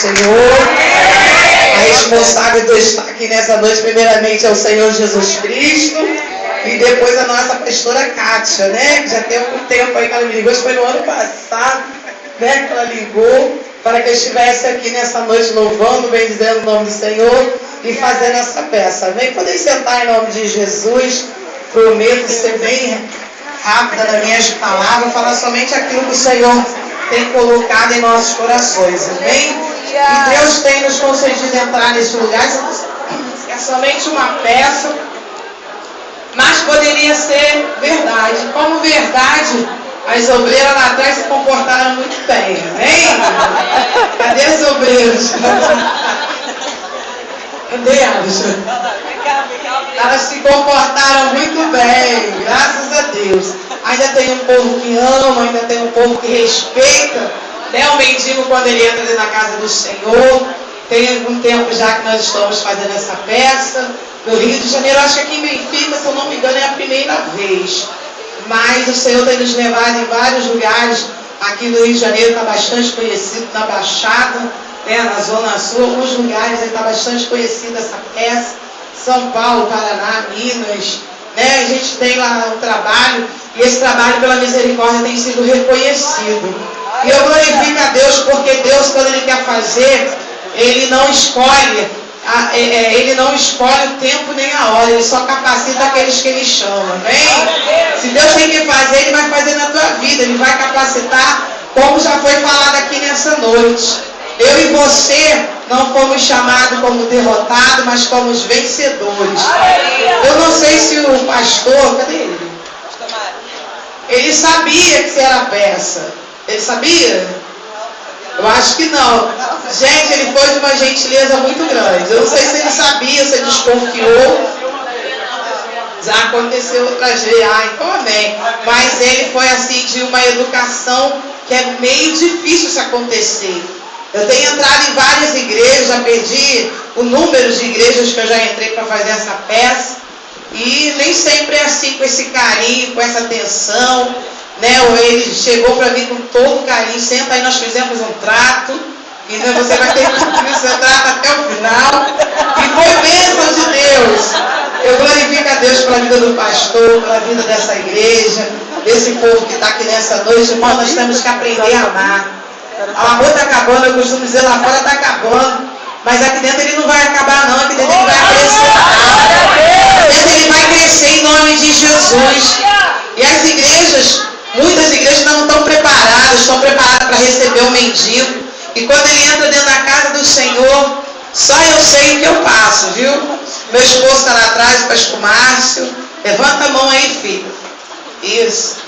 Senhor. A responsável do destaque nessa noite, primeiramente, é o Senhor Jesus Cristo. E depois a nossa pastora Kátia, né? Que já tem algum tempo aí que ela me ligou, acho que foi no ano passado, né? Que ela ligou para que eu estivesse aqui nessa noite louvando, bendizendo o nome do Senhor e fazendo essa peça. Vem poder sentar em nome de Jesus. Prometo ser bem rápida nas minhas palavras, falar somente aquilo que o Senhor tem colocado em nossos corações, amém? E Deus tem nos concedido entrar nesse lugar. É somente uma peça, mas poderia ser verdade. Como verdade, as obreiras lá atrás se comportaram muito bem, amém? Cadê as obreiras? Cadê elas? Elas se comportaram muito bem, graças a Deus. Ainda tem um povo que ama, ainda tem um povo que respeita, né? O mendigo quando ele entra dentro da casa do Senhor. Tem algum tempo já que nós estamos fazendo essa peça no Rio de Janeiro. Acho que aqui em Benfica, se eu não me engano, é a primeira vez. Mas o Senhor tem nos levado em vários lugares. Aqui no Rio de Janeiro está bastante conhecido, na Baixada, né? Na Zona Sul, alguns lugares está bastante conhecida essa peça. São Paulo, Paraná, Minas, né? A gente tem lá um trabalho, e esse trabalho pela misericórdia tem sido reconhecido. E eu glorifico a Deus, porque Deus, quando Ele quer fazer, Ele não escolhe, Ele não escolhe o tempo nem a hora, Ele só capacita aqueles que Ele chama, amém? Se Deus tem que fazer, Ele vai fazer na tua vida, Ele vai capacitar, como já foi falado aqui nessa noite. Eu e você não fomos chamados como derrotados, mas como os vencedores. Eu não sei se o pastor, cadê ele? Ele sabia que você era peça. Ele sabia? Eu acho que não. Gente, ele foi de uma gentileza muito grande. Eu não sei se ele sabia, se ele desconfiou. Já aconteceu outras vezes. Então amém. Mas ele foi assim de uma educação que é meio difícil isso acontecer. Eu tenho entrado em várias igrejas, já perdi o número de igrejas que eu já entrei para fazer essa peça. E nem sempre é assim, com esse carinho, com essa atenção, né? Ele chegou para mim com todo carinho, senta aí, nós fizemos um trato, e você vai ter que cumprir o seu trato até o final. E foi bênção de Deus. Eu glorifico a Deus pela vida do pastor, pela vida dessa igreja, desse povo que está aqui nessa noite. Irmão, nós temos que aprender a amar. O amor está acabando, eu costumo dizer, lá fora está acabando, mas aqui dentro ele não vai acabar não, aqui dentro ele vai crescer. Aqui dentro ele vai crescer em nome de Jesus. E as igrejas, muitas igrejas não estão preparadas, estão preparadas para receber o mendigo. E quando ele entra dentro da casa do Senhor, só eu sei o que eu passo, viu? Meu esposo está lá atrás, o pastor Márcio. Levanta a mão aí, filho. Isso.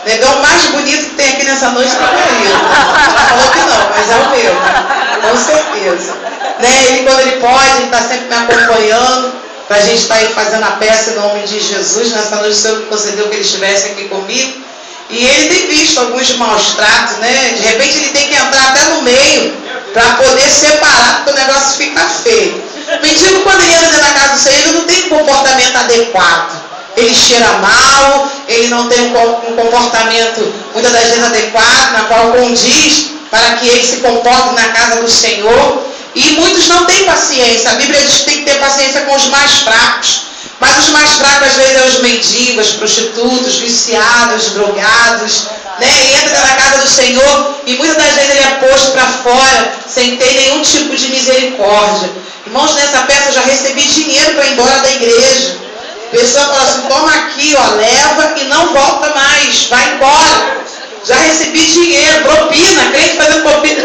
Negão mais bonito que tem aqui nessa noite é o marido. Ela falou que não, mas é o meu, com certeza. Né? Ele, quando ele pode, ele está sempre me acompanhando, para a gente estar aí fazendo a peça em nome de Jesus. Nessa noite o Senhor me concedeu que ele estivesse aqui comigo. E ele tem visto alguns maus tratos, né? De repente ele tem que entrar até no meio, para poder separar, porque o negócio fica feio. O mendigo, quando ele entra na casa do Senhor, ele não tem um comportamento adequado. Ele cheira mal, ele não tem um comportamento, muitas das vezes, adequado, na qual condiz para que ele se comporte na casa do Senhor. E muitos não têm paciência. A Bíblia diz que tem que ter paciência com os mais fracos. Mas os mais fracos, às vezes, são os mendigos, os prostitutos, viciados, drogados. Né? E entra na casa do Senhor e muitas das vezes ele é posto para fora sem ter nenhum tipo de misericórdia. Irmãos, nessa peça eu já recebi dinheiro para ir embora da igreja. A pessoa fala assim, toma aqui, ó, leva e não volta mais, vai embora. Já recebi dinheiro, propina, crente fazendo propina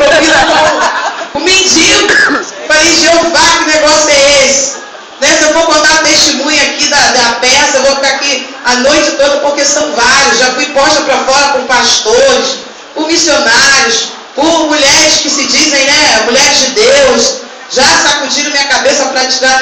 com o mendigo. Falei, Jeová, que negócio é esse? Né? Se eu for contar testemunho aqui da peça, eu vou ficar aqui a noite toda, porque são vários. Já fui posta para fora por pastores, por missionários, por mulheres que se dizem, né, mulheres de Deus. Já sacudiram minha cabeça para tirar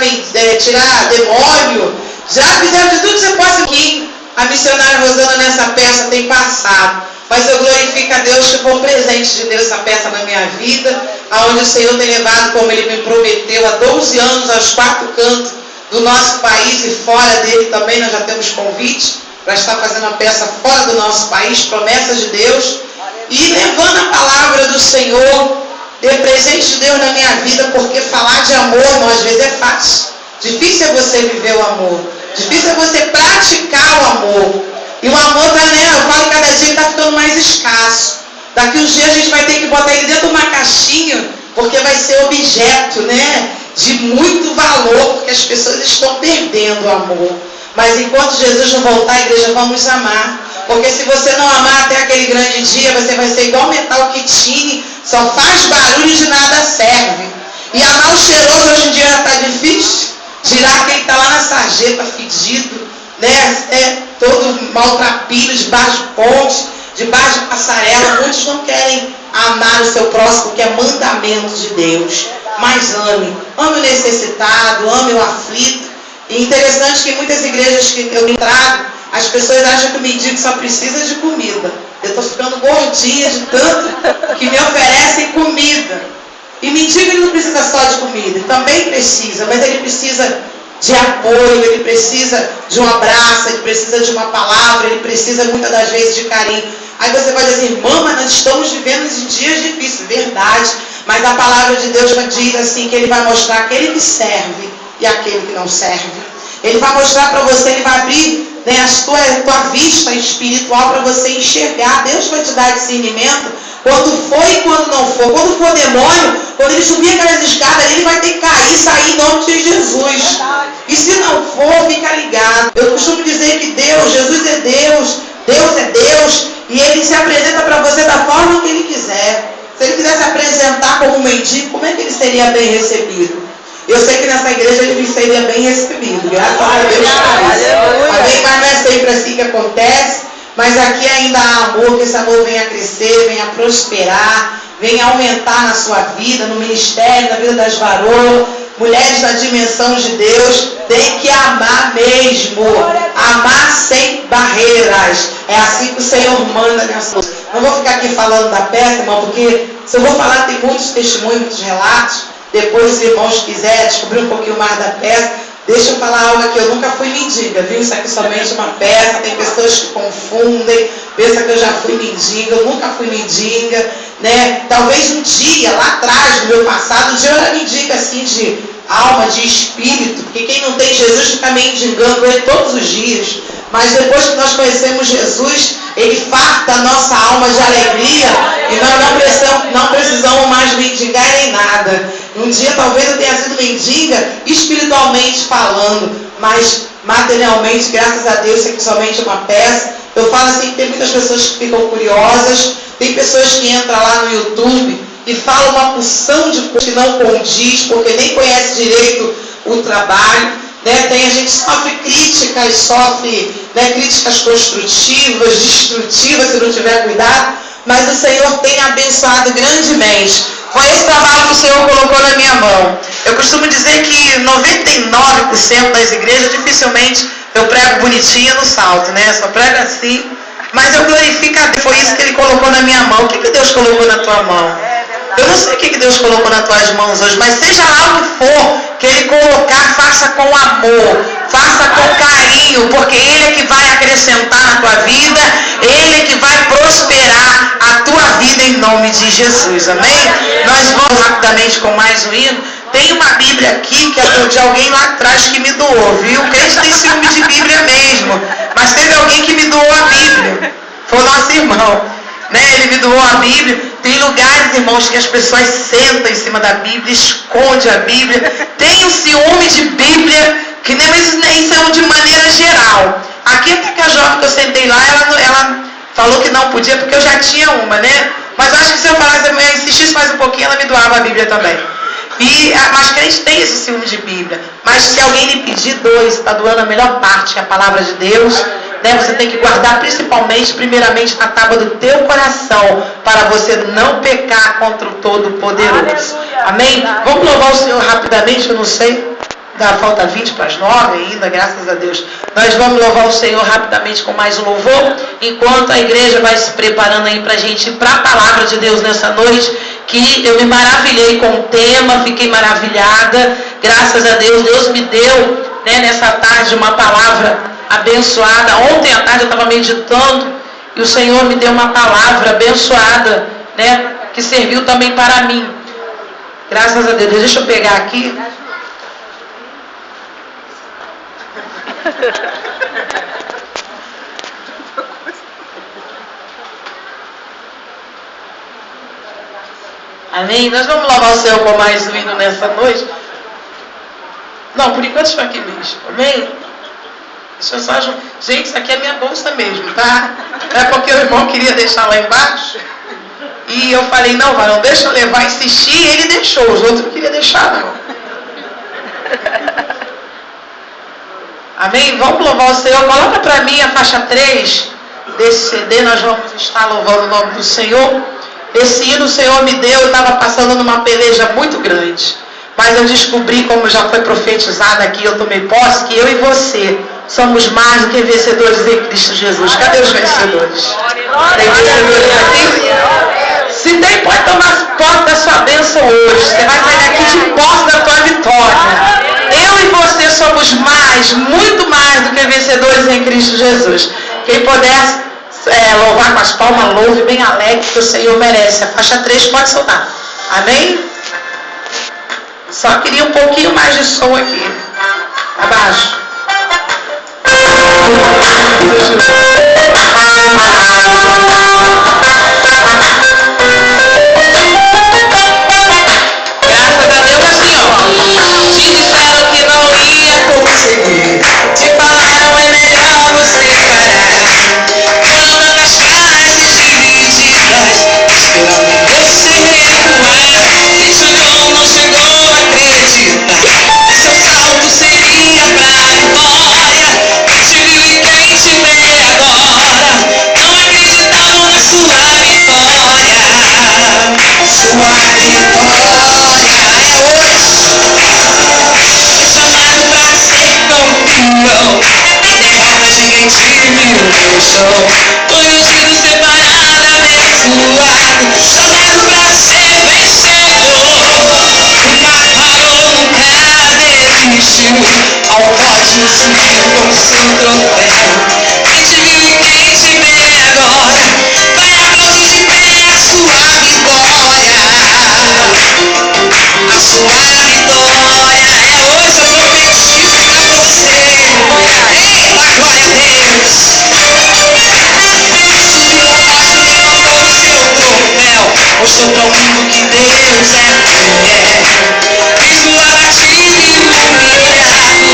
demônio. Já fizeram de tudo que você possa aqui. A missionária Rosana nessa peça tem passado. Mas eu glorifico a Deus que foi um presente de Deus essa peça na minha vida, aonde o Senhor tem levado, como Ele me prometeu, há 12 anos aos 4 cantos do nosso país e fora dele também. Nós já temos convite para estar fazendo a peça fora do nosso país, promessas de Deus, e levando a palavra do Senhor Dê presente de Deus na minha vida, porque falar de amor, irmão, às vezes é fácil. Difícil é você viver o amor. Difícil é você praticar o amor. E o amor tá, né? Eu falo que cada dia está ficando mais escasso. Daqui uns dias a gente vai ter que botar ele dentro de uma caixinha, porque vai ser objeto, né? De muito valor, porque as pessoas estão perdendo o amor. Mas enquanto Jesus não voltar, a igreja, vamos amar. Porque se você não amar até aquele grande dia, você vai ser igual metal que tine, só faz barulho e de nada serve. E amar o cheiroso hoje em dia já está difícil. Tirar quem está lá na sarjeta fedido, né? Todo maltrapilho, debaixo de ponte, debaixo de passarela. Muitos não querem amar o seu próximo, que é mandamento de Deus. Mas ame o necessitado, ame o aflito. E interessante que muitas igrejas que eu trago, as pessoas acham que o mendigo só precisa de comida. Eu estou ficando gordinha de tanto que me oferecem comida. E mendigo ele não precisa só de comida, ele também precisa, mas ele precisa de apoio, ele precisa de um abraço, ele precisa de uma palavra, ele precisa muitas das vezes de carinho. Aí você vai dizer, irmã, mas nós estamos vivendo em dias difíceis, verdade, mas a palavra de Deus diz assim, que ele vai mostrar aquele que serve e aquele que não serve. Ele vai mostrar para você, ele vai abrir, né, a tua vista espiritual para você enxergar. Deus vai te dar discernimento quando for e quando não for. Quando for demônio, quando ele subir aquelas escadas, ele vai ter que cair e sair em nome de Jesus. E se não for, fica ligado. Eu costumo dizer que Jesus é Deus, Deus é Deus, e ele se apresenta para você da forma que ele quiser. Se ele quiser se apresentar como um mendigo, como é que ele seria bem recebido? Eu sei que nessa igreja ele seria bem recebido, graças a Deus por isso. Amém? Mas não é sempre assim que acontece, mas aqui ainda há amor, que esse amor venha crescer, venha prosperar, venha aumentar na sua vida, no ministério, na vida das varoas, mulheres da dimensão de Deus, tem que amar mesmo, amar sem barreiras. É assim que o Senhor manda nessa noite. Não vou ficar aqui falando da peça, irmão, porque se eu vou falar, tem muitos testemunhos, muitos relatos. Depois, se os irmãos quiserem descobrir um pouquinho mais da peça, deixa eu falar algo aqui. Eu nunca fui mendiga, viu? Isso aqui é somente uma peça. Tem pessoas que confundem, pensam que eu já fui mendiga. Eu nunca fui mendiga, né? Talvez um dia, lá atrás, no meu passado, um dia eu era mendiga, assim, de alma, de espírito. Porque quem não tem Jesus fica mendigando ele todos os dias. Mas depois que nós conhecemos Jesus, ele farta a nossa alma de alegria e nós não precisamos mais mendigar em nada. Um dia talvez eu tenha sido mendiga espiritualmente falando, mas materialmente, graças a Deus, isso aqui somente uma peça. Eu falo assim que tem muitas pessoas que ficam curiosas, tem pessoas que entram lá no YouTube e falam uma porção de coisas que não condiz, porque nem conhece direito o trabalho. Né? A gente sofre críticas, críticas construtivas, destrutivas, se não tiver cuidado, mas o Senhor tem abençoado grandemente. Foi esse trabalho que o Senhor colocou na minha mão. Eu costumo dizer que 99% das igrejas, dificilmente eu prego bonitinha no salto, né? Só prego assim, mas eu glorifico a Deus. Foi isso que Ele colocou na minha mão. O que Deus colocou na tua mão? Eu não sei o que Deus colocou nas tuas mãos hoje, mas seja lá o que for que Ele colocar, faça com amor, faça com carinho, porque Ele é que vai acrescentar na tua vida, Ele é que vai prosperar a tua vida em nome de Jesus, amém? Nós vamos rapidamente com mais um hino. Tem uma Bíblia aqui que é de alguém lá atrás que me doou, viu? Crente tem ciúme de Bíblia mesmo, mas teve alguém que me doou a Bíblia, foi o nosso irmão. Ele me doou a Bíblia. Tem lugares, irmãos, que as pessoas sentam em cima da Bíblia, escondem a Bíblia, tem o ciúme de Bíblia, que nem isso é de maneira geral. Aqui até que a jovem que eu sentei lá, ela falou que não podia, porque eu já tinha uma, né? Mas acho que se eu falasse, eu insistisse mais um pouquinho, ela me doava a Bíblia também. Mas crente tem esse ciúme de Bíblia. Mas se alguém lhe pedir, dois, está doando a melhor parte, que é a palavra de Deus. Você tem que guardar primeiramente na tábua do teu coração, para você não pecar contra o Todo-Poderoso. Amém? Vamos louvar o Senhor rapidamente, eu não sei, falta 20 para as 9 ainda, graças a Deus. Nós vamos louvar o Senhor rapidamente com mais um louvor, enquanto a igreja vai se preparando aí para a gente ir para a palavra de Deus nessa noite, que eu me maravilhei com o tema, fiquei maravilhada, graças a Deus. Deus me deu, nessa tarde uma palavra abençoada. Ontem à tarde eu estava meditando e o Senhor me deu uma palavra abençoada, que serviu também para mim. Graças a Deus. Deixa eu pegar aqui. Amém? Nós vamos louvar o Senhor com mais um hino nessa noite. Não, por enquanto estou aqui mesmo. Amém? Deixa eu só... Gente, isso aqui é minha bolsa mesmo, tá? É porque o irmão queria deixar lá embaixo. E eu falei, não, varão, deixa eu levar, insisti, e ele deixou. Os outros não queriam deixar, não. Amém? Vamos louvar o Senhor. Coloca para mim a faixa 3 desse CD. Nós vamos estar louvando o nome do Senhor. Esse hino o Senhor me deu. Eu estava passando numa peleja muito grande. Mas eu descobri, como já foi profetizado aqui, eu tomei posse, que eu e você somos mais do que vencedores em Cristo Jesus. Cadê os vencedores? Tem vencedores aqui? Se tem, pode tomar posse da sua bênção hoje. Você vai sair daqui de posse da tua vitória. Eu e você somos mais, muito mais do que vencedores em Cristo Jesus. Quem puder louvar com as palmas, louve bem alegre, que o Senhor merece. A faixa 3 pode soltar. Amém? Só queria um pouquinho mais de som aqui. Abaixo. Graças a Deus, assim, ó. Te disseram que não ia conseguir. Te falaram é melhor você parar. Foram tantas frases divididas, esperando você recuar. Quem sonhou não chegou a acreditar. Seu salto seria pra vitória. Quem te viu e quem te vê agora não acreditavam na sua vitória. Sua vitória é hoje. Foi chamado pra ser campeão. Em derrotas ninguém te viu no chão. Foi ungido, separado, abençoado. Chamado pra ser vencedor. Nunca parou, nunca desistiu. Ao pódio subiu com seu troféu. Quem te viu e quem te vê agora vai aplaudir de pé a sua vitória. A sua vitória é hoje, eu profetizo pra você. Eita, glória a Deus. Subiu ao pódio, levantou o seu troféu. Mostrou para o mundo que Deus é fiel. Fez o abatido e o humilhado.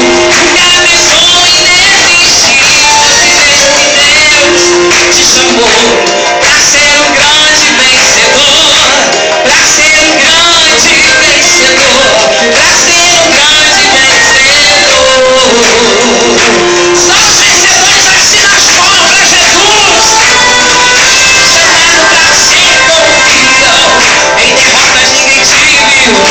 Nunca pensou em desistir. Você veja que Deus te chamou pra ser um grande vencedor. Pra ser um grande vencedor. Pra ser um grande vencedor. Só os vencedores assinam as palmas pra Jesus. Chamado pra ser campeão. Em derrotas ninguém te viu.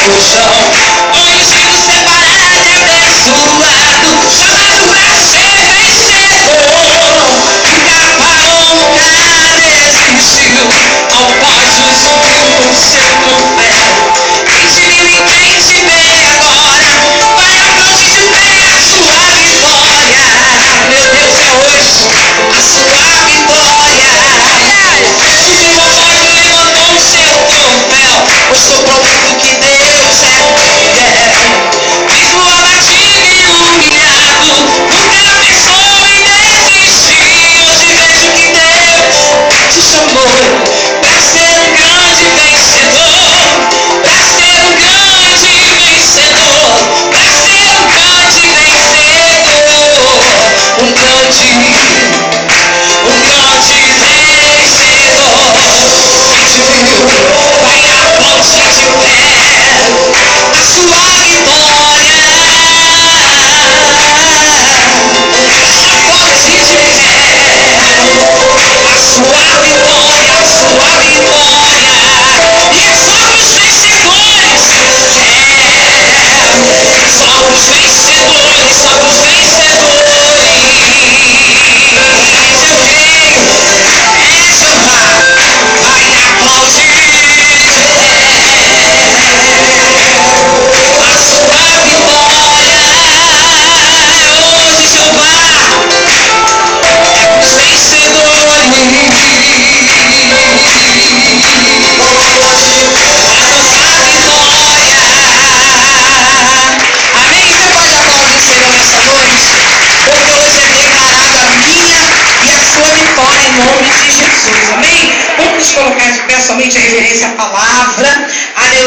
somente a reverência à palavra, aleluia.